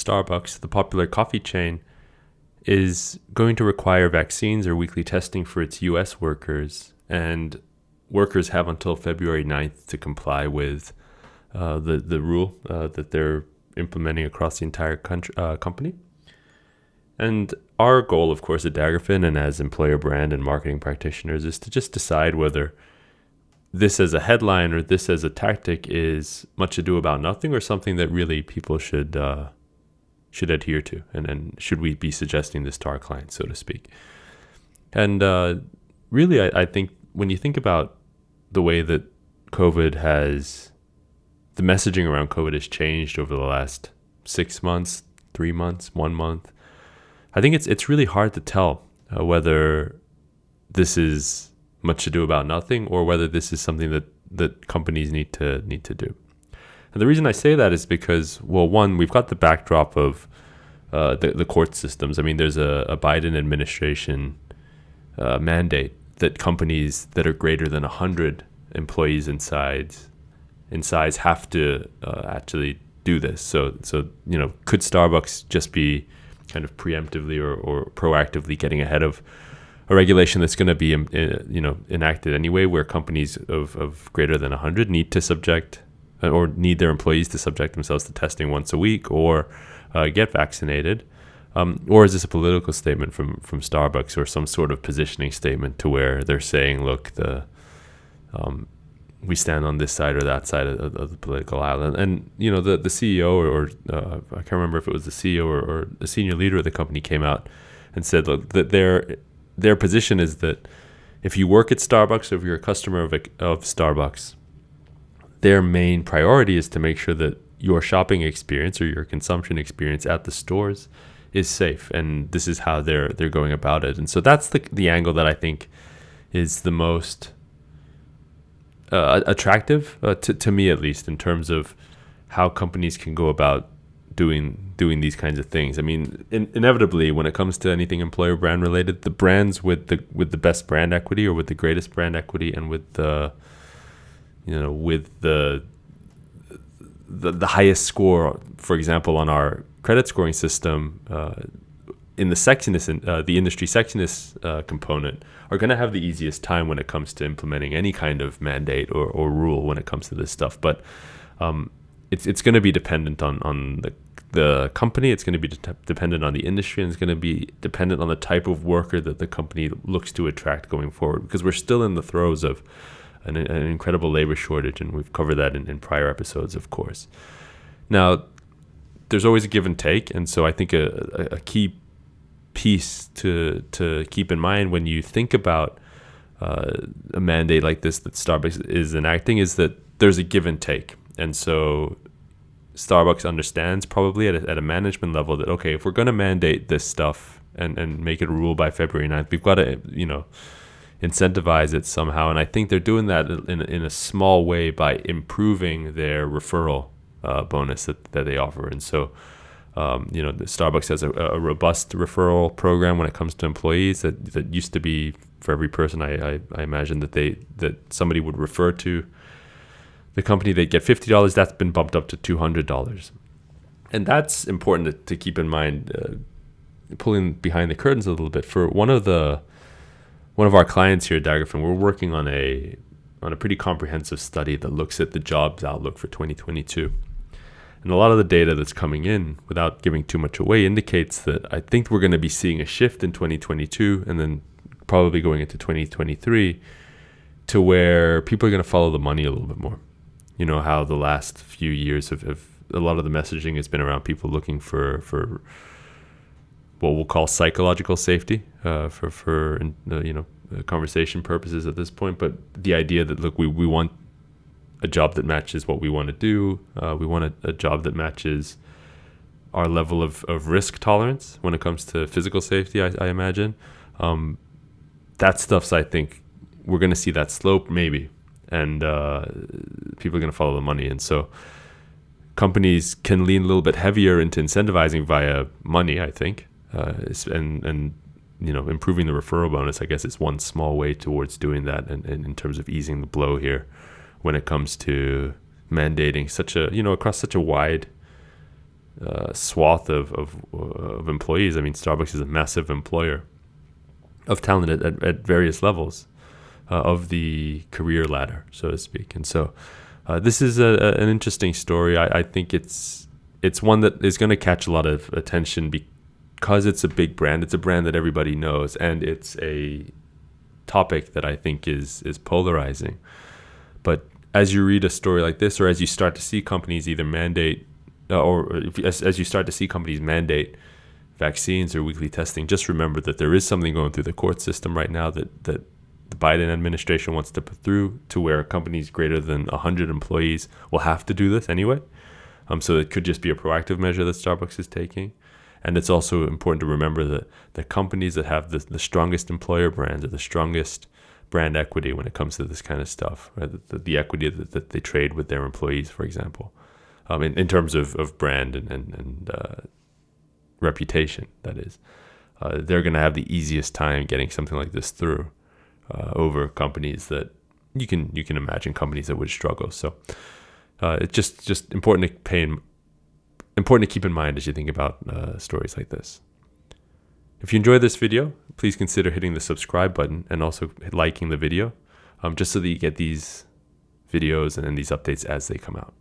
Starbucks, the popular coffee chain, is going to require vaccines or weekly testing for its US workers, and workers have until February 9th to comply with the rule that they're implementing across the entire company. And our goal, of course, at Daggerfin and as employer brand and marketing practitioners is to just decide whether this as a headline or this as a tactic is much ado about nothing or something that really people should adhere to, and should we be suggesting this to our clients, so to speak. And really, I think when you think about the way that the messaging around COVID has changed over the last 6 months, 3 months, 1 month, I think it's really hard to tell whether this is much ado about nothing or whether this is something that companies need to do. And the reason I say that is because, well, one, we've got the backdrop of the court systems. I mean, there's a Biden administration mandate that companies that are greater than 100 employees in size have to actually do this. So could Starbucks just be kind of preemptively or proactively getting ahead of a regulation that's going to be enacted anyway, where companies of greater than 100 need to subject or need their employees to subject themselves to testing once a week or get vaccinated? Or is this a political statement from Starbucks or some sort of positioning statement to where they're saying, look, we stand on this side or that side of the political aisle? And the CEO or I can't remember if it was the CEO or a senior leader of the company came out and said, look, that their position is that if you work at Starbucks or if you're a customer of Starbucks, their main priority is to make sure that your shopping experience or your consumption experience at the stores is safe, and this is how they're going about it. And so that's the angle that I think is the most attractive to me, at least, in terms of how companies can go about doing these kinds of things. I mean, inevitably, when it comes to anything employer brand related, the brands with the best brand equity or with the greatest brand equity and with the highest score, for example, on our credit scoring system, in the sexiness, the industry sexiness component, are going to have the easiest time when it comes to implementing any kind of mandate or rule when it comes to this stuff. But it's going to be dependent on the company. It's going to be dependent on the industry, and it's going to be dependent on the type of worker that the company looks to attract going forward, because we're still in the throes of an incredible labor shortage, and we've covered that in prior episodes, of course. Now, there's always a give and take, and so I think a key piece to keep in mind when you think about a mandate like this that Starbucks is enacting is that there's a give and take. And so Starbucks understands probably at a management level that, okay, if we're going to mandate this stuff and make it a rule by February 9th, we've got to, incentivize it somehow. And I think they're doing that in a small way by improving their referral bonus that they offer. And so, the Starbucks has a robust referral program when it comes to employees that used to be for every person. I imagine that somebody would refer to the company, they'd get $50. That's been bumped up to $200. And that's important to keep in mind, pulling behind the curtains a little bit. For one of our clients here at Daggerfin, we're working on a pretty comprehensive study that looks at the jobs outlook for 2022. And a lot of the data that's coming in, without giving too much away, indicates that I think we're going to be seeing a shift in 2022 and then probably going into 2023 to where people are going to follow the money a little bit more. You know how the last few years have a lot of the messaging has been around people looking for what we'll call psychological safety for conversation purposes at this point. But the idea that, look, we want a job that matches what we want to do. We want a job that matches our level of risk tolerance when it comes to physical safety, I imagine. That stuff's, I think, we're going to see that slope maybe. And people are going to follow the money. And so companies can lean a little bit heavier into incentivizing via money, I think. And improving the referral bonus, I guess, is one small way towards doing that, and in terms of easing the blow here when it comes to mandating across such a wide swath of employees. I mean, Starbucks is a massive employer of talent at various levels of the career ladder, so to speak. And so this is an interesting story. I think it's one that is going to catch a lot of attention because it's a big brand. It's a brand that everybody knows, and it's a topic that I think is polarizing. But as you read a story like this, or as you start to see companies either mandate, as you start to see companies mandate vaccines or weekly testing, just remember that there is something going through the court system right now that the Biden administration wants to put through, to where companies greater than 100 employees will have to do this anyway. So it could just be a proactive measure that Starbucks is taking. And it's also important to remember that the companies that have the strongest employer brands, or the strongest brand equity when it comes to this kind of stuff, right? The equity that they trade with their employees, for example, in terms of brand and reputation, that is, they're going to have the easiest time getting something like this through over companies that you can imagine companies that would struggle. So it's just important to keep in mind as you think about stories like this. If you enjoyed this video, please consider hitting the subscribe button and also liking the video, just so that you get these videos and these updates as they come out.